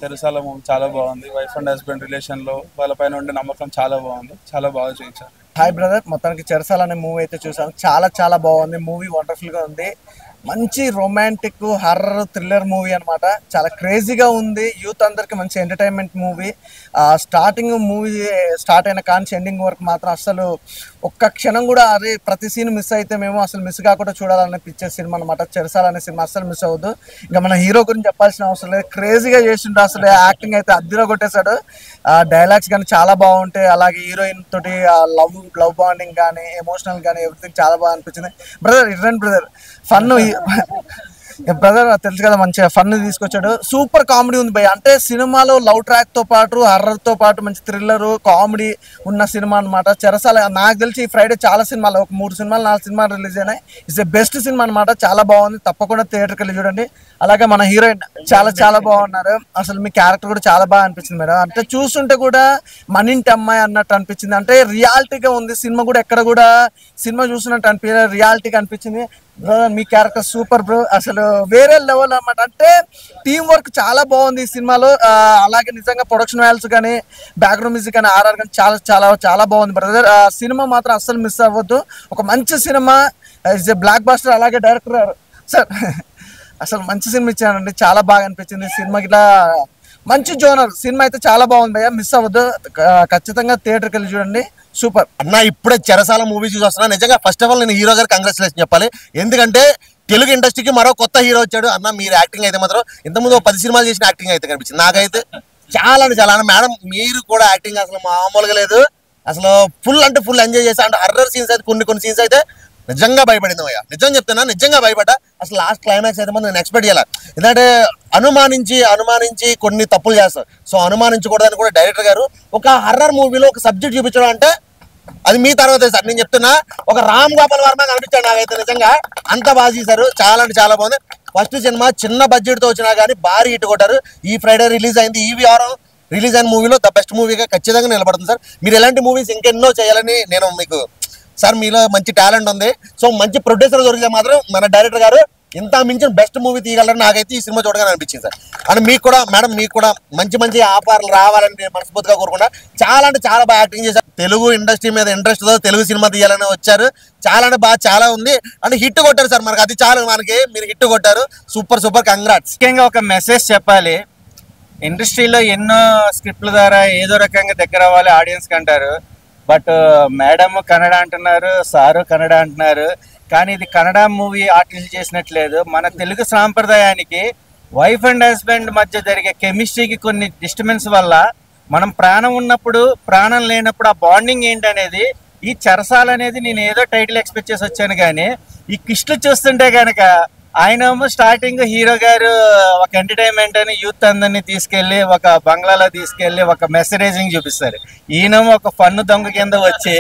చెరసాల మూవీ చాలా బాగుంది. వైఫ్ అండ్ హస్బెండ్ రిలేషన్లో వాళ్ళపైన ఉండే నమ్మకం చాలా బాగుంది. చాలా బాగా చూపించారు. హాయ్ బ్రదర్, మొత్తానికి చెరసాల అనే మూవీ అయితే చూసాను. చాలా చాలా బాగుంది. మూవీ వండర్ఫుల్గా ఉంది. మంచి రొమాంటిక్ హర్రర్ థ్రిల్లర్ మూవీ అనమాట. చాలా క్రేజీగా ఉంది. యూత్ అందరికి మంచి entertainment movie. Starting movie start అయిన కానీ ఎండింగ్ వరకు మాత్రం అసలు ఒక్క క్షణం కూడా అదే ప్రతి సీన్ మిస్ అయితే మేము అసలు మిస్ కాకుండా చూడాలనిపించే సినిమా అనమాట. చెరసాల అనే సినిమా అసలు మిస్ అవ్వద్దు. ఇంకా మన హీరో గురించి చెప్పాల్సిన అవసరం లేదు. క్రేజీగా చేసిండు. అసలు యాక్టింగ్ అయితే అద్దెలో కొట్టేశాడు. డైలాగ్స్ కానీ చాలా బాగుంటాయి. అలాగే హీరోయిన్ తోటి లవ్ బాండింగ్ కానీ ఎమోషనల్ కానీ ఎవ్రీథింగ్ చాలా బాగా అనిపించింది. బ్రదర్ ఇర్రన్ బ్రదర్ ఫన్ బ్రదర్ తెలుసు కదా, మంచిగా ఫన్ తీసుకొచ్చాడు. సూపర్ కామెడీ ఉంది భయ్య. అంటే సినిమాలో లవ్ ట్రాక్ తో పాటు హర్రర్ తో పాటు మంచి థ్రిల్లర్ కామెడీ ఉన్న సినిమా అనమాట. చెరసాల నాకు తెలిసి ఈ ఫ్రైడే చాలా సినిమాలు, ఒక 3 సినిమాలు 4 సినిమాలు రిలీజ్ అయినాయి. ఇట్స్ ద బెస్ట్ సినిమా అనమాట. చాలా బాగుంది. తప్పకుండా థియేటర్కి వెళ్ళి చూడండి. అలాగే మన హీరోయిన్ చాలా చాలా బాగున్నారు. అసలు మీ క్యారెక్టర్ కూడా చాలా బాగా అనిపించింది మేడం. అంటే చూస్తుంటే కూడా మన ఇంటి అమ్మాయి అన్నట్టు అనిపించింది. అంటే రియాలిటీగా ఉంది సినిమా కూడా. ఎక్కడ కూడా సినిమా చూసినట్టు అనిపించలేదు, రియాలిటీగా అనిపించింది. బ్రదర్ మీ క్యారెక్టర్ సూపర్ బ్రో. అసలు వేరే లెవెల్ అన్నమాట. అంటే టీం వర్క్ చాలా బాగుంది ఈ సినిమాలో. అలాగే నిజంగా ప్రొడక్షన్ వాల్యూస్ కానీ బ్యాక్గ్రౌండ్ మ్యూజిక్ కానీ ఆర్ఆర్ కానీ చాలా చాలా చాలా బాగుంది బ్రదర్. సినిమా మాత్రం అస్సలు మిస్ అవ్వద్దు. ఒక మంచి సినిమా. It's a blockbuster. అలాగే డైరెక్టర్ సార్ అసలు మంచి సినిమా ఇచ్చానండి. చాలా బాగా అనిపించింది సినిమాకి. ఇట్లా మంచి జోనర్ సినిమా అయితే చాలా బాగుంది భయ్యా. మిస్ అవ్వద్దు. ఖచ్చితంగా థియేటర్కి వెళ్ళి చూడండి. సూపర్ అన్న. ఇప్పుడే చెరసాల మూవీ చూసి వస్తున్నా. నిజంగా ఫస్ట్ ఆఫ్ ఆల్ నేను హీరో గారు కంగ్రాచులేషన్ చెప్పాలి. ఎందుకంటే తెలుగు ఇండస్ట్రీకి మరో కొత్త హీరో వచ్చాడు అన్న. మీరు యాక్టింగ్ అయితే మాత్రం ఇంతకుముందు 10 సినిమాలు చేసిన యాక్టింగ్ అయితే కనిపించింది నాకైతే. చాలా అంటే చాలా. మేడం మీరు కూడా యాక్టింగ్ అసలు మామూలుగా లేదు. అసలు ఫుల్ అంటే ఫుల్ ఎంజాయ్ చేసా. అంటే హర్రర్ సీన్స్ అయితే కొన్ని సీన్స్ అయితే నిజంగా భయపడింది అయ్యా. నిజం చెప్తున్నా, నిజంగా భయపడ్డా. అసలు లాస్ట్ క్లైమాక్స్ అయితే నేను ఎక్స్పెక్ట్ చేయాలి. ఎందుకంటే అనుమానించి కొన్ని తప్పులు చేస్తారు. సో అనుమానించకూడదని కూడా డైరెక్టర్ గారు ఒక హర్రర్ మూవీలో ఒక సబ్జెక్ట్ చూపించడం అంటే అది మీ తర్వాతే సార్. నేను చెప్తున్నా, ఒక రామ్ గోపాల్ వర్మ కనిపించాడు నాకైతే. నిజంగా అంత బాగా చేశారు. చాలా అంటే చాలా బాగుంది. ఫస్ట్ సినిమా చిన్న బడ్జెట్తో వచ్చినా కానీ భారీ హిట్ కొట్టారు. ఈ ఫ్రైడే రిలీజ్ అయింది. ఈ వారం రిలీజ్ అయిన మూవీలో ద బెస్ట్ మూవీగా ఖచ్చితంగా నిలబడుతుంది సార్. మీరు ఎలాంటి మూవీస్ ఇంకెన్నో చేయాలని నేను మీకు సార్, మీలో మంచి టాలెంట్ ఉంది. సో మంచి ప్రొడ్యూసర్ దొరికితే మాత్రం మన డైరెక్టర్ గారు ఇంత మించిన బెస్ట్ మూవీ తీయగలరని నాకైతే ఈ సినిమా చూడగానే అనిపించింది సార్. అండ్ మీకు కూడా మేడం, మీకు కూడా మంచి ఆఫర్లు రావాలని నేను మనస్ఫూర్తిగా కోరుకుంటా. చాలా అంటే చాలా బాగా యాక్టింగ్ చేశారు. తెలుగు ఇండస్ట్రీ మీద ఇంట్రెస్ట్తో తెలుగు సినిమా తీయాలని వచ్చారు. చాలా అంటే బాగా చాలా ఉంది. అంటే హిట్ కొట్టారు సార్. మనకి అది చాలు. మనకి మీరు హిట్ కొట్టారు. Super congrats. ముఖ్యంగా ఒక మెసేజ్ చెప్పాలి. ఇండస్ట్రీలో ఎన్నో స్క్రిప్ట్ల ద్వారా ఏదో రకంగా దగ్గర అవ్వాలి ఆడియన్స్కి అంటారు. బట్ మేడం కన్నడ అంటున్నారు, సారు కన్నడ అంటున్నారు. కానీ ఇది కన్నడ మూవీ ఆర్టిస్ట్ చేసినట్లేదు. మన తెలుగు సాంప్రదాయానికి వైఫ్ అండ్ హస్బెండ్ మధ్య జరిగే కెమిస్ట్రీకి కొన్ని డిస్టర్బెన్స్ వల్ల మనం ప్రాణం ఉన్నప్పుడు ప్రాణం లేనప్పుడు ఆ బాండింగ్ ఏంటనేది ఈ చెరసాల అనేది నేను ఏదో టైటిల్ ఎక్స్పెక్ట్ చేసి వచ్చాను. కానీ ఈ కిష్లు చూస్తుంటే కనుక ఆయనేమో స్టార్టింగ్ హీరో గారు ఒక ఎంటర్టైన్మెంట్ అని యూత్ అందరినీ తీసుకెళ్లి ఒక బంగ్లాలో తీసుకెళ్లి ఒక మెసేజింగ్ చూపిస్తారు. ఈయనేమో ఒక ఫన్ను దొంగ కింద వచ్చి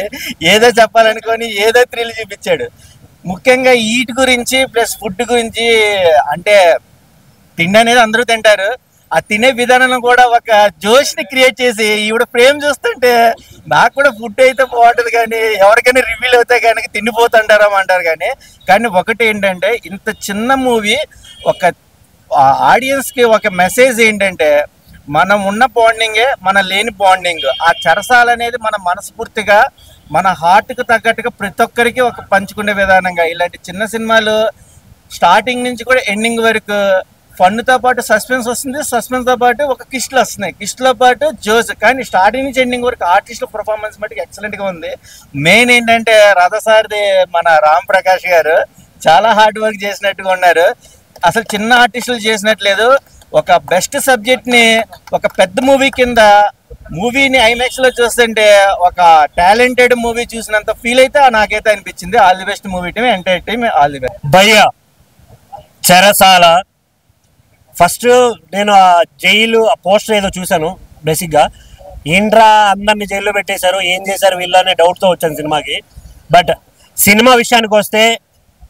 ఏదో చెప్పాలనుకొని ఏదో థ్రిల్ చూపించాడు. ముఖ్యంగా ఈట్ గురించి ప్లస్ ఫుడ్ గురించి. అంటే తిండి అనేది అందరూ తింటారు. ఆ తినే విధానం కూడా ఒక జోష్ని క్రియేట్ చేసి ఈవిడ ప్రేమ చూస్తుంటే నాకు కూడా ఫుడ్ అయితే బాగుంటుంది, కానీ ఎవరికైనా రివీల్ అవుతే కనుక తిండిపోతుంటారా అంటారు. కానీ ఒకటి ఏంటంటే, ఇంత చిన్న మూవీ ఒక ఆడియన్స్కి ఒక మెసేజ్ ఏంటంటే, మనం ఉన్న బాండింగే మన లేని బాండింగ్. ఆ చెరసాల అనేది మన మనస్ఫూర్తిగా మన హార్ట్కి తగ్గట్టుగా ప్రతి ఒక్కరికి ఒక పంచుకునే విధానంగా ఇలాంటి చిన్న సినిమాలు స్టార్టింగ్ నుంచి కూడా ఎండింగ్ వరకు ఫన్తో పాటు సస్పెన్స్ వస్తుంది, సస్పెన్స్తో పాటు ఒక కిస్ట్లు వస్తున్నాయి, కిస్ట్లో పాటు జోస్. కానీ స్టార్టింగ్ నుంచి ఎండింగ్ వరకు ఆర్టిస్టుల పర్ఫార్మెన్స్ మటుకు ఎక్సలెంట్గా ఉంది. మెయిన్ ఏంటంటే రథసారథి మన రామ్ ప్రకాష్ గారు చాలా హార్డ్ వర్క్ చేసినట్టుగా ఉన్నారు. అసలు చిన్న ఆర్టిస్టులు చేసినట్లేదు. ఒక బెస్ట్ సబ్జెక్ట్ని ఒక పెద్ద మూవీ కింద మూవీని ఐమాక్స్లో చూస్తుంటే ఒక టాలెంటెడ్ మూవీ చూసినంత ఫీల్ అయితే నాకైతే అనిపించింది. All the best movie team, entire team, all the best. భయ్యా చెరసాల ఫస్ట్ నేను ఆ జైలు ఆ పోస్టర్ ఏదో చూశాను. బేసిక్గా ఏంట్రా అందరిని జైల్లో పెట్టేశారు, ఏం చేశారు వీళ్ళు అనే డౌట్తో వచ్చాను సినిమాకి. బట్ సినిమా విషయానికి వస్తే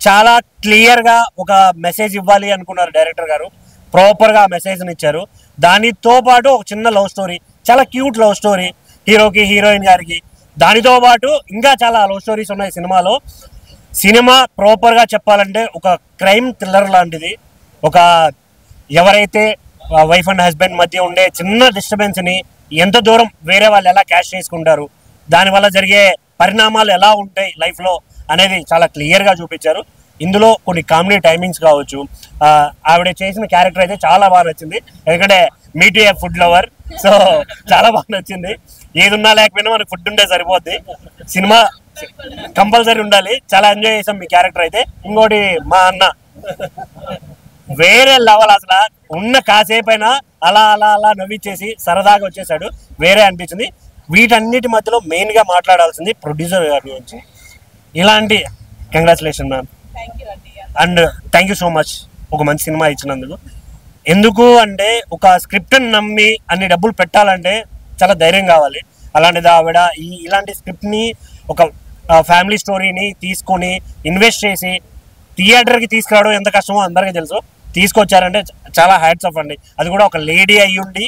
చాలా క్లియర్గా ఒక మెసేజ్ ఇవ్వాలి అనుకున్నారు డైరెక్టర్ గారు. ప్రాపర్గా ఆ మెసేజ్ని ఇచ్చారు. దానితో పాటు ఒక చిన్న లవ్ స్టోరీ, చాలా క్యూట్ లవ్ స్టోరీ హీరోకి హీరోయిన్ గారికి. దానితో పాటు ఇంకా చాలా లవ్ స్టోరీస్ ఉన్నాయి సినిమాలో. సినిమా ప్రాపర్గా చెప్పాలంటే ఒక క్రైమ్ థ్రిల్లర్ లాంటిది. ఒక ఎవరైతే వైఫ్ అండ్ హస్బెండ్ మధ్య ఉండే చిన్న డిస్టర్బెన్స్ని ఎంత దూరం వేరే వాళ్ళు ఎలా క్యాష్ చేసుకుంటారు, దానివల్ల జరిగే పరిణామాలు ఎలా ఉంటాయి లైఫ్లో అనేది చాలా క్లియర్గా చూపించారు. ఇందులో కొన్ని కామెడీ టైమింగ్స్ కావచ్చు, ఆవిడ చేసిన క్యారెక్టర్ అయితే చాలా బాగా నచ్చింది. ఎందుకంటే మీట్ ఏ ఫుడ్ లవర్, సో చాలా బాగా నచ్చింది. ఏది ఉన్నా లేకపోయినా మనకు ఫుడ్ ఉంటే సరిపోద్ది. సినిమా కంపల్సరీ ఉండాలి. చాలా ఎంజాయ్ చేసాం మీ క్యారెక్టర్ అయితే. ఇంకోటి మా అన్న వేరే లెవెల్, అసలు ఉన్న కాసేపైనా అలా అలా అలా నవ్విచ్చేసి సరదాగా వచ్చేసాడు, వేరే అనిపించింది. వీటన్నిటి మధ్యలో మెయిన్గా మాట్లాడాల్సింది ప్రొడ్యూసర్ గారి గురించి. ఇలాంటి congratulation ma'am, and thank you so much ఒక మంచి సినిమా ఇచ్చినందుకు. ఎందుకు అంటే ఒక స్క్రిప్ట్ని నమ్మి అన్ని డబ్బులు పెట్టాలంటే చాలా ధైర్యం కావాలి. అలాంటిది ఆవిడ ఇలాంటి స్క్రిప్ట్ని, ఒక ఫ్యామిలీ స్టోరీని తీసుకొని ఇన్వెస్ట్ చేసి థియేటర్కి తీసుకురావడం ఎంత కష్టమో అందరికీ తెలుసు. తీసుకొచ్చారంటే చాలా హ్యాట్స్ ఆఫ్ అండి. అది కూడా ఒక లేడీ అయ్యుండి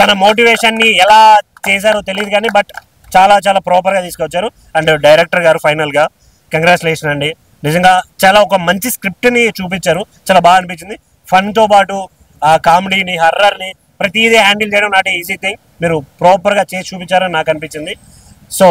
తన మోటివేషన్ని ఎలా చేశారో తెలియదు కానీ బట్ చాలా చాలా ప్రాపర్గా తీసుకొచ్చారు. అండ్ డైరెక్టర్ గారు ఫైనల్గా కంగ్రాచులేషన్ అండి. నిజంగా చాలా ఒక మంచి స్క్రిప్ట్ని చూపించారు, చాలా బాగా అనిపించింది. ఫన్తో పాటు ఆ కామెడీని, హర్రర్ని ప్రతిదీ హ్యాండిల్ చేయడం నాట్ ఈజీ థింగ్. మీరు ప్రాపర్గా చేసి చూపించారని నాకు అనిపించింది. So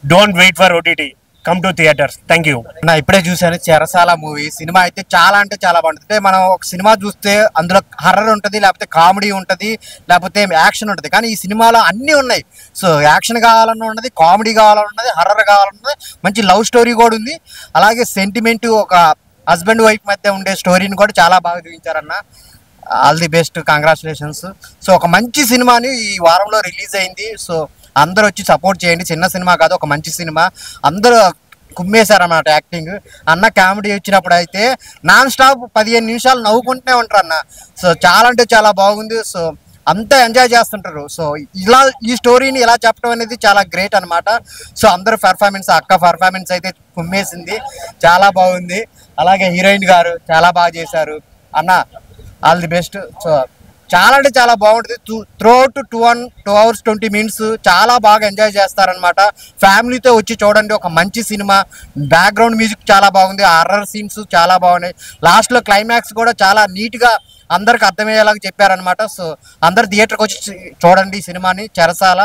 don't wait for OTT, come to theatres. Thank you. నా ఇప్పుడే చూశాను చెరసాల మూవీ. సినిమా అయితే చాలా అంటే చాలా బాగుంటుంది. అంటే మనం ఒక సినిమా చూస్తే అందులో హర్రర్ ఉంటుంది, లేకపోతే కామెడీ ఉంటుంది, లేకపోతే యాక్షన్ ఉంటుంది. కానీ ఈ సినిమాలో అన్నీ ఉన్నాయి. సో యాక్షన్ కావాలన్నా ఉన్నది, కామెడీ కావాలన్నా ఉన్నది, హర్రర్ కావాలన్నది, మంచి లవ్ స్టోరీ కూడా ఉంది. అలాగే సెంటిమెంట్, ఒక హస్బెండ్ వైఫ్ మధ్య ఉండే స్టోరీని కూడా చాలా బాగా చూపించారన్న. All the best, congratulations. So ఒక మంచి సినిమాని ఈ వారంలో రిలీజ్ అయింది. సో అందరూ వచ్చి సపోర్ట్ చేయండి. చిన్న సినిమా కాదు, ఒక మంచి సినిమా. అందరూ కుమ్మేశారన్నమాట యాక్టింగ్. అన్న కామెడీ వచ్చినప్పుడు అయితే నాన్ స్టాప్ 15 నిమిషాలు నవ్వుకుంటూనే ఉంటారు అన్న. సో చాలా అంటే చాలా బాగుంది. సో అంతా ఎంజాయ్ చేస్తుంటారు. సో ఇలా ఈ స్టోరీని ఇలా చెప్పడం అనేది చాలా గ్రేట్ అనమాట. సో అందరూ పెర్ఫార్మెన్స్, అక్క పెర్ఫార్మెన్స్ అయితే కుమ్మేసింది, చాలా బాగుంది. అలాగే హీరోయిన్ గారు చాలా బాగా చేశారు అన్న. All the best. సో చాలా అంటే చాలా బాగుంటుంది. త్రూఅవుట్ 2 hours 20 minutes చాలా బాగా ఎంజాయ్ చేస్తారనమాట. ఫ్యామిలీతో వచ్చి చూడండి, ఒక మంచి సినిమా. బ్యాక్గ్రౌండ్ మ్యూజిక్ చాలా బాగుంది, హర్రర్ సీన్స్ చాలా బాగున్నాయి. లాస్ట్లో క్లైమాక్స్ కూడా చాలా నీట్గా అందరికి అర్థమయ్యేలాగా చెప్పారనమాట. సో అందరు థియేటర్కి వచ్చి చూడండి ఈ సినిమాని, చెరసాల.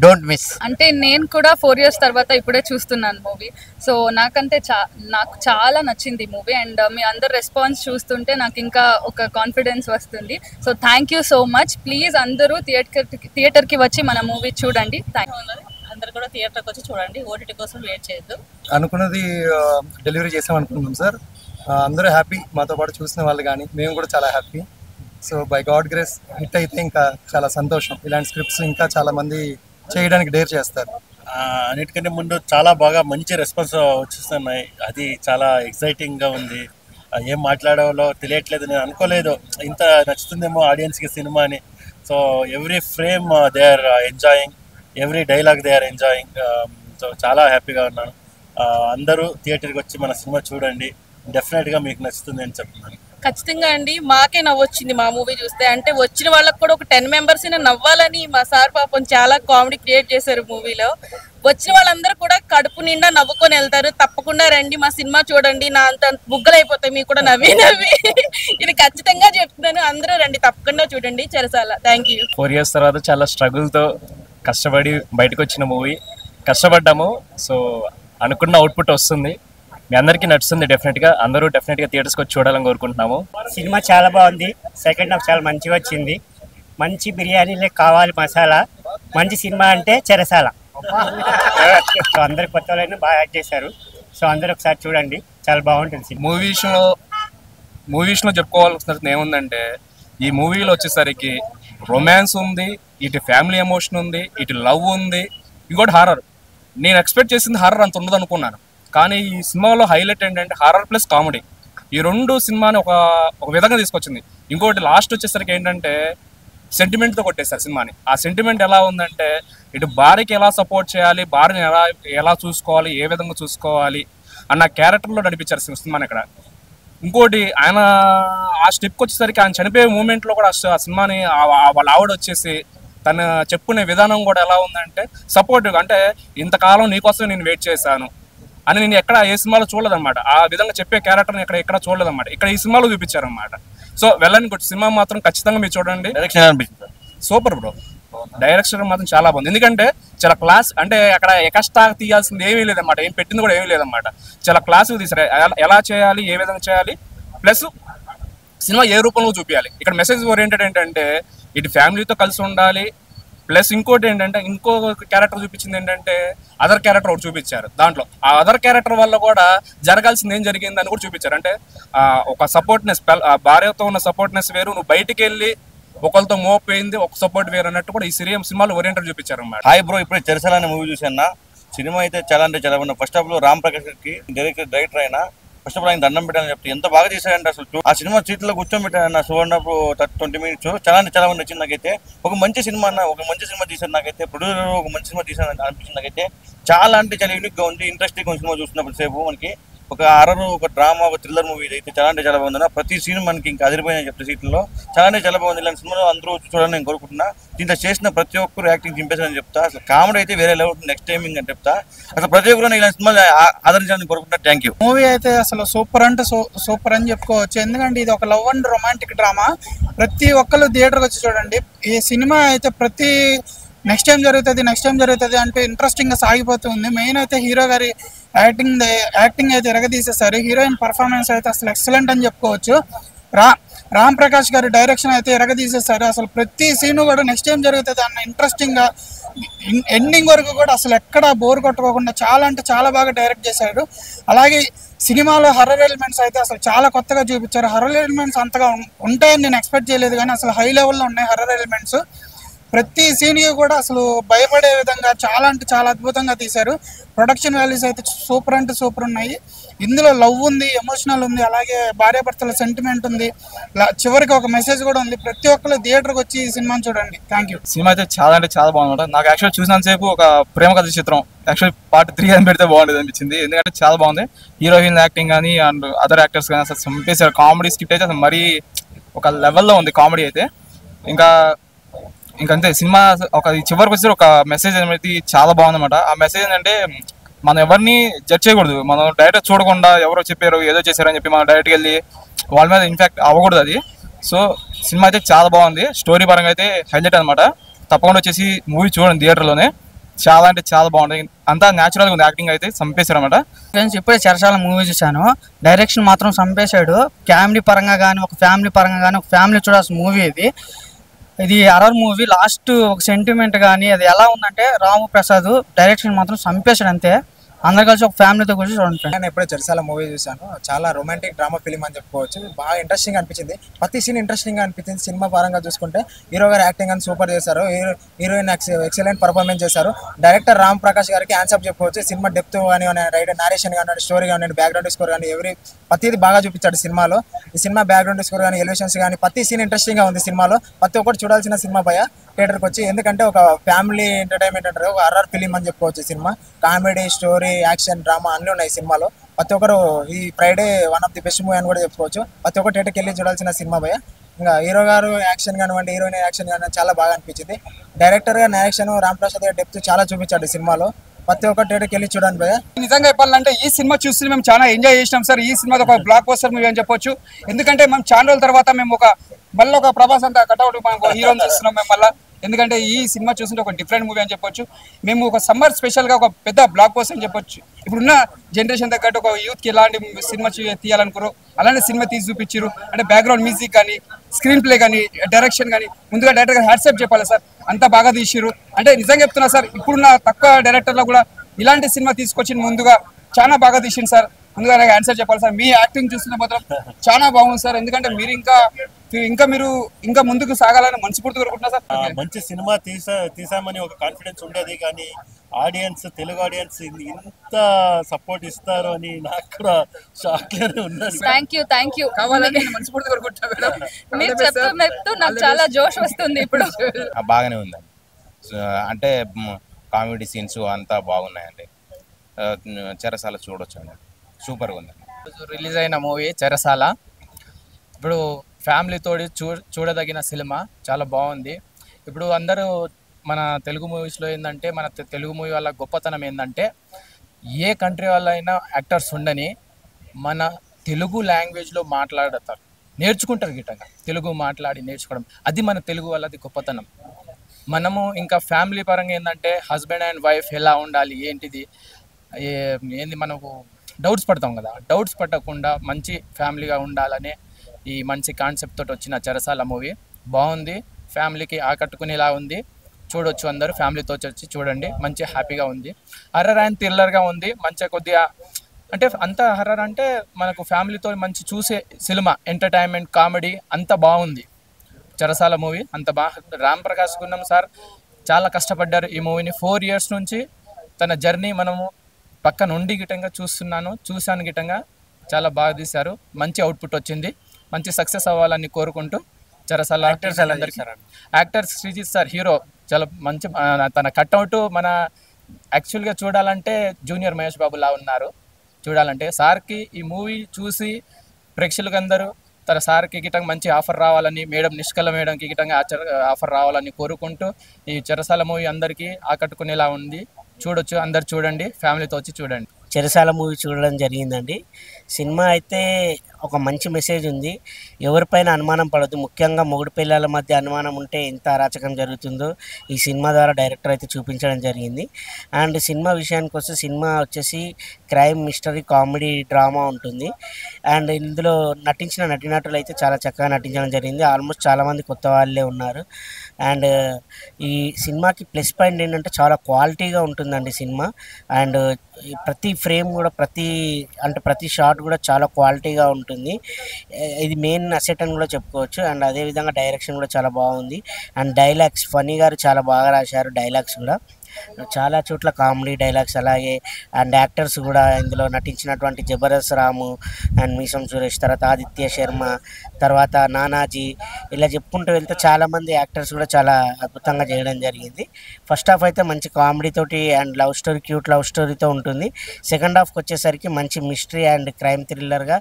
Don't miss. అంటే నేను కూడా 4 years తర్వాత ఇప్పుడే చూస్తున్నాను మూవీ. సో నాకు చాలా నచ్చింది మూవీ. అండ్ మీ అందరు రెస్పాన్స్ చూస్తుంటే నాకు ఇంకా ఒక కాన్ఫిడెన్స్ వస్తుంది. So thank you so much. Please అందరూ థియేటర్కి వచ్చి మన మూవీ చూడండి. అందరు కూడా థియేటర్కి వచ్చి చూడండి, ఓటీటీ కోసం వెయిట్ చేయొద్దు. అనుకున్నది డెలివరీ చేసాం అనుకుంటున్నాం సార్. అందరూ హ్యాపీ, మాతో పాటు చూసిన వాళ్ళు కానీ మేము కూడా చాలా happy. So by God grace hit అయితే ఇంకా చాలా సంతోషం. ఇలాంటి స్క్రిప్ట్స్ ఇంకా చాలా మంది చేయడానికి డేర్ చేస్తారు. అన్నిటికంటే ముందు చాలా బాగా మంచి రెస్పాన్స్ వచ్చేస్తున్నాయి. అది చాలా ఎక్సైటింగ్గా ఉంది. ఏం మాట్లాడాలో తెలియట్లేదు. నేను అనుకోలేదు ఇంత నచ్చుతుందేమో ఆడియన్స్కి సినిమా అని. So every frame they are enjoying, every dialogue they are enjoying. So చాలా హ్యాపీగా ఉన్నాను. అందరూ థియేటర్కి వచ్చి మన సినిమా చూడండి, డెఫినెట్గా మీకు నచ్చుతుంది అని చెప్తున్నాను. ఖచ్చితంగా అండి, మాకే నవ్వొచ్చింది మా మూవీ చూస్తే. అంటే వచ్చిన వాళ్ళకి కూడా ఒక 10 members నవ్వాలని మా సార్ పాపం చాలా కామెడీ క్రియేట్ చేశారు మూవీలో. వచ్చిన వాళ్ళందరూ కూడా కడుపు నిండా నవ్వుకొని వెళ్తారు. తప్పకుండా రండి, మా సినిమా చూడండి. నా అంత బుగ్గలు అయిపోతాయి మీకు కూడా నవ్వి నవ్వి. ఇది ఖచ్చితంగా చెప్తున్నాను, అందరూ రండి, తప్పకుండా చూడండి చెరసాల. Thank you. 4 years తర్వాత చాలా స్ట్రగుల్తో కష్టపడి బయటకు వచ్చిన మూవీ. కష్టపడ్డాము, సో అనుకున్న అవుట్పుట్ వస్తుంది. మీ అందరికీ నచ్చుతుంది డెఫినెట్గా. అందరూ డెఫినెట్గా థియేటర్స్కి వచ్చి చూడాలని కోరుకుంటున్నాము. సినిమా చాలా బాగుంది. సెకండ్ హాఫ్ చాలా మంచిగా వచ్చింది. మంచి బిర్యానీలే కావాలి మసాలా. మంచి సినిమా అంటే చెరసాల. సో అందరు కొత్త వాళ్ళైనా బాగా యాక్ట్ చేశారు. సో అందరూ ఒకసారి చూడండి, చాలా బాగుంటుంది. మూవీ విషయంలో చెప్పుకోవాల్సినది ఏముందంటే, ఈ మూవీలో వచ్చేసరికి రొమాన్స్ ఉంది, ఇటు ఫ్యామిలీ ఎమోషన్ ఉంది, ఇటు లవ్ ఉంది, ఇంకోటి హారర్. నేను ఎక్స్పెక్ట్ చేసింది హారర్ అంత ఉండదు అనుకున్నాను. కానీ ఈ సినిమాలో హైలైట్ ఏంటంటే హారర్ ప్లస్ కామెడీ. ఈ రెండు సినిమాని ఒక విధంగా తీసుకొచ్చింది. ఇంకోటి లాస్ట్ వచ్చేసరికి ఏంటంటే సెంటిమెంట్తో కొట్టేశారు సినిమాని. ఆ సెంటిమెంట్ ఎలా ఉందంటే, ఇటు భార్యకి ఎలా సపోర్ట్ చేయాలి, భార్యని ఎలా చూసుకోవాలి, ఏ విధంగా చూసుకోవాలి అన్న క్యారెక్టర్లో నడిపించారు సినిమాని ఇక్కడ. ఇంకోటి ఆయన ఆ స్టెప్కి వచ్చేసరికి ఆయన చనిపోయే మూమెంట్లో కూడా ఆ సినిమాని వాళ్ళ ఆవిడ వచ్చేసి తను చెప్పుకునే విధానం కూడా ఎలా ఉందంటే సపోర్టివ్గా. అంటే ఇంతకాలం నీకోసం నేను వెయిట్ చేశాను అని నేను ఎక్కడ ఏ సినిమాలో చూడలేదన్నమాట. ఆ విధంగా చెప్పే క్యారెక్టర్ని ఎక్కడ చూడలేదన్నమాట. ఇక్కడ ఈ సినిమాలో చూపించారన్నమాట. సో వెళ్ళని కొట్టి సినిమా మాత్రం ఖచ్చితంగా మీరు చూడండి. డైరెక్షన్ అనిపించింది సూపర్ బ్రో, డైరెక్షన్ మాత్రం చాలా బాగుంది. ఎందుకంటే చాలా క్లాస్, అంటే అక్కడ ఎక్స్ట్రా తీయాల్సింది ఏమీ లేదన్నమాట, ఏం పెట్టింది కూడా ఏమీ లేదన్నమాట. చాలా క్లాసుగా తీసారు, ఎలా చేయాలి, ఏ విధంగా చేయాలి, ప్లస్ సినిమా ఏ రూపంలో చూపించాలి. ఇక్కడ మెసేజ్ ఓరియంటెడ్ ఏంటంటే ఇటు ఫ్యామిలీతో కలిసి ఉండాలి, ప్లస్ ఇంకోటి ఏంటంటే ఇంకో క్యారెక్టర్ చూపించింది ఏంటంటే అదర్ క్యారెక్టర్ ఒకటి చూపించారు. దాంట్లో ఆ అదర్ క్యారెక్టర్ వల్ల కూడా జరగాల్సింది ఏం జరిగింది అని కూడా చూపించారు. అంటే ఒక సపోర్ట్నెస్, భార్యతో ఉన్న సపోర్ట్నెస్ వేరు, నువ్వు బయటికి వెళ్ళి ఒకరితో మోపోయింది ఒక సపోర్ట్ వేరు అన్నట్టు కూడా ఈ సినిమాలో ఓరియంటెడ్ చూపించారు అన్నమాట. హాయ్ బ్రో, ఇప్పుడే చెరసాల అనే మూవీ చూసాను. సినిమా అయితే చాలా అంటే చాలా బాగుంది. ఫస్ట్ హాఫ్ లో రామ్ ప్రకాష్ కి డైరెక్టర్ అయినా ఫస్ట్ ఆఫ్ ఆల్ ఆయన దండం పెట్టాలని చెప్తే ఎంత బాగా చేశాడంటే అసలు ఆ సినిమా సీట్లో కూర్చోబెట్టాను సువర్ణపు 20 minutes చాలా అంటే చాలా నచ్చింది నాకైతే. ఒక మంచి సినిమా తీశారు నాకైతే, ప్రొడ్యూసర్ ఒక మంచి సినిమా తీశారు అనిపించింది నాకైతే. చాలా అంటే చాలా యూనిక్ గా ఉంది, ఇంట్రెస్టింగ్ సినిమా చూస్తున్నప్పుడు సేపు మనకి ఒక హారర్, ఒక డ్రామా, ఒక థ్రిల్లర్ మూవీ అయితే చాలా అంటే చాలా బాగుంది. ప్రతి సీన్ మనకి ఇంకా అదిరిపోయినా చెప్తే సీట్లలో చాలా అంటే చాలా బాగుంది. ఇలాంటి సినిమాలో అందరూ చూడాలని నేను కోరుకుంటున్నా. దీంట్లో చేసిన ప్రతి ఒక్కరు యాక్టింగ్ చింపేశారని చెప్తా. అసలు కామెడీ అయితే వేరే లెవెల్, నెక్స్ట్ టైమింగ్ అని చెప్తా. అసలు ప్రతి ఒక్కరు ఇలాంటి సినిమాలు ఆదరించాలని కోరుకుంటున్నా. Thank you. మూవీ అయితే అసలు సూపర్ అంటే సూపర్ అని చెప్పుకోవచ్చు. ఎందుకంటే ఇది ఒక లవ్ అండ్ రొమాంటిక్ డ్రామా. ప్రతి ఒక్కరు థియేటర్కి వచ్చి చూడండి. ఈ సినిమా అయితే ప్రతి నెక్స్ట్ టైం జరుగుతుంది అంటే ఇంట్రెస్టింగ్గా సాగిపోతుంది. మెయిన్ అయితే హీరో గారి యాక్టింగ్ అయితే ఎరగదీసేశారు. హీరోయిన్ పర్ఫార్మెన్స్ అయితే అసలు ఎక్సలెంట్ అని చెప్పుకోవచ్చు. రామ్ ప్రకాష్ గారి డైరెక్షన్ అయితే ఎరగదీసేశారు. అసలు ప్రతి సీను కూడా నెక్స్ట్ టైం జరుగుతుంది అన్న ఇంట్రెస్టింగ్గా ఎండింగ్ వరకు కూడా అసలు ఎక్కడ బోర్ కొట్టుకోకుండా చాలా అంటే చాలా బాగా డైరెక్ట్ చేశారు. అలాగే సినిమాలో హర్రర్ ఎలిమెంట్స్ అయితే అసలు చాలా కొత్తగా చూపించారు. హర్రర్ ఎలిమెంట్స్ అంతగా ఉంటాయని నేను ఎక్స్పెక్ట్ చేయలేదు, కానీ అసలు హై లెవెల్లో ఉన్నాయి హర్రర్ ఎలిమెంట్స్. ప్రతి సీన్కి కూడా అసలు భయపడే విధంగా చాలా అంటే చాలా అద్భుతంగా తీశారు. ప్రొడక్షన్ వాల్యూస్ అయితే సూపర్ అంటే సూపర్ ఉన్నాయి. ఇందులో లవ్ ఉంది, ఎమోషనల్ ఉంది, అలాగే భార్యాభర్తల సెంటిమెంట్ ఉంది, చివరికి ఒక మెసేజ్ కూడా ఉంది. ప్రతి ఒక్కరు థియేటర్కి వచ్చి ఈ సినిమాని చూడండి. Thank you. సినిమా అయితే చాలా అంటే చాలా బాగుంది. నాకు యాక్చువల్ చూసినంతసేపు ఒక ప్రేమ కథ చిత్రం, యాక్చువల్ పార్ట్ 3 అని పెడితే బాగుండేది అనిపించింది. ఎందుకంటే చాలా బాగుంది. హీరోయిన్ యాక్టింగ్ కానీ అండ్ అదర్ యాక్టర్స్ కానీ అసలు చంపేశారు. కామెడీ స్క్రిప్ట్ అయితే అసలు మరీ ఒక లెవెల్లో ఉంది కామెడీ అయితే. ఇంకంతే సినిమా ఒక చివరికి వచ్చి ఒక మెసేజ్ అనేది చాలా బాగుందన్నమాట. ఆ మెసేజ్ ఏంటంటే మనం ఎవరిని జడ్జ్ చేయకూడదు. మనం డైరెక్ట్ చూడకుండా ఎవరో చెప్పారు ఏదో చేశారని చెప్పి మనం డైరెక్ట్గా వెళ్ళి వాళ్ళ మీద ఇన్ఫాక్ట్ అవ్వకూడదు అది. సో సినిమా అయితే చాలా బాగుంది. స్టోరీ పరంగా అయితే హైలైట్ అనమాట. తప్పకుండా వచ్చేసి మూవీ చూడండి థియేటర్లోనే. చాలా అంటే చాలా బాగుంది. అంతా న్యాచురల్గా ఉంది. యాక్టింగ్ అయితే చంపేశారు అనమాట. ఫ్రెండ్స్, ఇప్పుడే చెరసాల మూవీ చూశాను. డైరెక్షన్ మాత్రం చంపేశాడు. కామెడీ పరంగా కానీ ఒక ఫ్యామిలీ పరంగా కానీ ఒక ఫ్యామిలీ చూడాల్సిన మూవీ ఇది హర్రర్ మూవీ. లాస్ట్ ఒక సెంటిమెంట్ కానీ అది ఎలా ఉందంటే రాము ప్రసాద్ డైరెక్షన్ మాత్రం చంపేశాడు అంతే. అందరు కలిసి ఒక ఫ్యామిలీతో కలిసి చూడండి. నేను ఎప్పుడే చెరసాల మూవీ చూశాను. చాలా రొమాంటిక్ డ్రామా ఫిలిం అని చెప్పుకోవచ్చు. బాగా ఇంట్రెస్టింగ్ అనిపించింది. ప్రతి సీన్ ఇంట్రెస్టింగ్ అనిపించింది. సినిమా పరంగా చూసుకుంటే హీరో గారు యాక్టింగ్ అని సూపర్ చేశారు. హీరోయిన్ ఎక్సలెంట్ పర్ఫార్మెన్స్ చేశారు. డైరెక్టర్ రామ్ ప్రకాష్ గారికి ఆన్సర్ చెప్పుకోవచ్చు. సినిమా డెప్త్ కానీ నేరేషన్ కానీ స్టోరీ కానీ బ్యాక్గ్రౌండ్ స్కోర్ కానీ ప్రతిది బాగా చూపించాడు సినిమాలో. ఈ సినిమా బ్యాక్గ్రౌండ్ స్కోర్ కానీ ఎలివేషన్స్ కానీ ప్రతి సీన్ ఇంట్రెస్టింగ్ గా ఉంది సినిమాలో. ప్రతి ఒక్కటి చూడాల్సిన సినిమా థియేటర్కి వచ్చి. ఎందుకంటే ఒక ఫ్యామిలీ ఎంటర్టైన్మెంట్ అంటారు, ఒక హర్రర్ ఫిలిం అని చెప్పుకోవచ్చు. Cinema comedy, story, action, drama అన్నీ ఉన్నాయి సినిమాలో. ప్రతి ఒక్కరు ఈ Friday one of the best movie అని కూడా చెప్పుకోవచ్చు. ప్రతి ఒక్కరు థియేటర్కి వెళ్ళి చూడాల్సిన సినిమా ఇంకా హీరో గారు యాక్షన్ కానివ్వండి, హీరోయిన్ యాక్షన్ కానీ చాలా బాగా అనిపించింది. డైరెక్టర్ గా డైరెక్షన్ రామ్ ప్రసాద్ గారి డెప్త్ చాలా చూపించాడు సినిమాలో. ప్రతి ఒక్క థియేటర్కి వెళ్ళి చూడండి నిజంగా చెప్పాలంటే ఈ సినిమా చూసి మేము చాలా ఎంజాయ్ చేసినాం సార్. ఈ సినిమా ఒక బ్లాక్ బస్టర్ మూవీ అని చెప్పొచ్చు. ఎందుకంటే మేము చాలా రోజుల తర్వాత మేము మళ్ళీ ఒక ప్రభాస్ అంతా కట్అవుట్ హీరోని చూస్తున్నాం మేము మళ్ళీ. ఎందుకంటే ఈ సినిమా చూస్తుంటే ఒక డిఫరెంట్ మూవీ అని చెప్పొచ్చు. మేము ఒక సమ్మర్ స్పెషల్గా ఒక పెద్ద బ్లాక్ బస్టర్ అని చెప్పొచ్చు. ఇప్పుడున్న జనరేషన్ తగ్గట్టు ఒక యూత్కి ఎలాంటి సినిమా తీయాలనుకోరు అలాంటి సినిమా తీసి చూపించారు. అంటే బ్యాక్గ్రౌండ్ మ్యూజిక్ కానీ, స్క్రీన్ ప్లే కానీ, డైరెక్షన్ కానీ ముందుగా డైరెక్టర్ హ్యాట్సాప్ చెప్పాలి సార్. అంతా బాగా తీసిరు. అంటే నిజంగా చెప్తున్నా సార్, ఇప్పుడున్న తక్కువ డైరెక్టర్లో కూడా ఇలాంటి సినిమా తీసుకొచ్చి ముందుగా చాలా బాగా తీసింది సార్. ముందుగా నాకు ఆన్సర్ చెప్పాలి సార్. మీ యాక్టింగ్ చూస్తున్న మాత్రం చాలా బాగుంది సార్. ఎందుకంటే మీరు ఇంకా ముందుకు సాగాలని మనస్ఫూర్తి కోరుకుంటున్నా సార్. మంచి సినిమా తీసామని ఒక కాన్ఫిడెన్స్ ఉండేది, కానీ ఆడియన్స్, తెలుగు ఆడియన్స్ ఇంత సపోర్ట్ ఇస్తారు అని నాకు కూడా షాక్ లోనే ఉన్నాను. థ్యాంక్ యూ కావాలని మనస్ఫూర్తి కోరుకుంటున్నా. మీరు చెప్తున్నట్టు నాకు చాలా జోష్ వస్తుంది ఇప్పుడు. బాగానే ఉందండి. అంటే కామెడీ సీన్స్ అంతా బాగున్నాయండి. చెరసాల చూడొచ్చు అండి, సూపర్గా ఉందండి. రిలీజ్ అయిన మూవీ చెరసాల. ఇప్పుడు ఫ్యామిలీతో చూడదగిన సినిమా, చాలా బాగుంది. ఇప్పుడు అందరూ మన తెలుగు మూవీస్లో ఏంటంటే, మన తెలుగు మూవీ వాళ్ళ గొప్పతనం ఏంటంటే, ఏ కంట్రీ వాళ్ళైనా యాక్టర్స్ ఉండని మన తెలుగు లాంగ్వేజ్లో మాట్లాడతారు. నేర్చుకుంటారు గిట్టంగా తెలుగు మాట్లాడి నేర్చుకోవడం, అది మన తెలుగు వాళ్ళది గొప్పతనం. మనము ఇంకా ఫ్యామిలీ పరంగా ఏంటంటే హస్బెండ్ అండ్ వైఫ్ ఎలా ఉండాలి ఏంటిది ఏంది మనకు డౌట్స్ పడతాం కదా, డౌట్స్ పట్టకుండా మంచి ఫ్యామిలీగా ఉండాలనే ఈ మంచి కాన్సెప్ట్ తోటి వచ్చిన చెరసాల మూవీ బాగుంది, ఫ్యామిలీకి ఆకట్టుకునేలా ఉంది, చూడొచ్చు అందరూ ఫ్యామిలీతో వచ్చి చూడండి, మంచి హ్యాపీగా ఉంది. హర్రర్ అండ్ థ్రిల్లర్గా ఉంది, మంచిగా కొద్దిగా అంటే అంత హర్రర్ అంటే మనకు ఫ్యామిలీతో మంచి చూసే సినిమా, ఎంటర్టైన్మెంట్ కామెడీ అంత బాగుంది చెరసాల మూవీ. అంత బాగా రామ్ ప్రకాష్ గున్నం సార్ చాలా కష్టపడ్డారు ఈ మూవీని. 4 years నుంచి తన జర్నీ మనము పక్క నుండి గిటంగా చూశాను గిటంగా చాలా బాగా తీశారు, మంచి అవుట్పుట్ వచ్చింది, మంచి సక్సెస్ అవ్వాలని కోరుకుంటూ చెరసాల యాక్టర్స్ శ్రీజిత్ సార్ హీరో చాలా మంచి, తన కట్అవుట్ మన యాక్చువల్గా చూడాలంటే జూనియర్ మహేష్ బాబులా ఉన్నారు. చూడాలంటే సార్కి ఈ మూవీ చూసి ప్రేక్షకులందరూ తన సార్కి గిటంగా మంచి ఆఫర్ రావాలని, మేడం నిష్కల మేడంకి గిటంగా ఆఫర్ రావాలని కోరుకుంటూ ఈ చెరసాల మూవీ అందరికీ ఆకట్టుకునేలా ఉంది, చూడొచ్చు, అందరు చూడండి, ఫ్యామిలీతో వచ్చి చూడండి. చెరసాల మూవీ చూడడం జరిగిందండి. సినిమా అయితే ఒక మంచి మెసేజ్ ఉంది, ఎవరిపైన అనుమానం పడద్దు, ముఖ్యంగా మొగుడు పిల్లల మధ్య అనుమానం ఉంటే ఎంత అరాచకం జరుగుతుందో ఈ సినిమా ద్వారా డైరెక్టర్ అయితే చూపించడం జరిగింది. అండ్ సినిమా విషయానికి వస్తే సినిమా వచ్చేసి క్రైమ్, మిస్టరీ, కామెడీ, డ్రామా ఉంటుంది. అండ్ ఇందులో నటించిన నటీనటులు అయితే చాలా చక్కగా నటించడం జరిగింది, ఆల్మోస్ట్ చాలామంది కొత్త వాళ్ళే ఉన్నారు. అండ్ ఈ సినిమాకి ప్లస్ పాయింట్ ఏంటంటే చాలా క్వాలిటీగా ఉంటుందండి సినిమా. అండ్ ప్రతి ఫ్రేమ్ కూడా ప్రతి షాట్ కూడా చాలా క్వాలిటీగా ఉంటుంది, ఇది మెయిన్ అసెట్ అని కూడా చెప్పుకోవచ్చు. అండ్ అదేవిధంగా డైరెక్షన్ కూడా చాలా బాగుంది. అండ్ డైలాగ్స్ ఫనీ గారు చాలా బాగా రాశారు, డైలాగ్స్ కూడా చాలా చోట్ల కామెడీ డైలాగ్స్, అలాగే అండ్ యాక్టర్స్ కూడా ఇందులో నటించినటువంటి జబర్దస్త్ రాము అండ్ మీసం సురేష్, తర్వాత ఆదిత్య శర్మ, తర్వాత నానాజీ, ఇలా చెప్పుకుంటూ వెళ్తే చాలామంది యాక్టర్స్ కూడా చాలా అద్భుతంగా చేయడం జరిగింది. ఫస్ట్ హాఫ్ అయితే మంచి కామెడీ తోటి and love story, cute love స్టోరీతో ఉంటుంది. సెకండ్ హాఫ్కి వచ్చేసరికి మంచి మిస్టరీ అండ్ క్రైమ్ థ్రిల్లర్గా,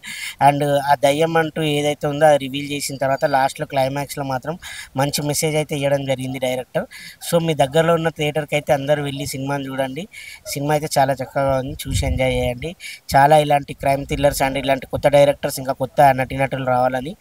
అండ్ ఆ దయ్యం అంటూ ఏదైతే ఉందో అది రివీల్ చేసిన తర్వాత లాస్ట్లో క్లైమాక్స్లో మాత్రం మంచి మెసేజ్ అయితే ఇవ్వడం జరిగింది డైరెక్టర్. సో మీ దగ్గరలో ఉన్న థియేటర్కి అయితే అందరూ వెళ్ళి సినిమాని చూడండి, సినిమా అయితే చాలా చక్కగా ఉంది, చూసి ఎంజాయ్ చేయండి. చాలా ఇలాంటి క్రైమ్ థ్రిల్లర్స్ అండ్ ఇలాంటి కొత్త డైరెక్టర్స్ ఇంకా కొత్త నటీనటులు రావాలని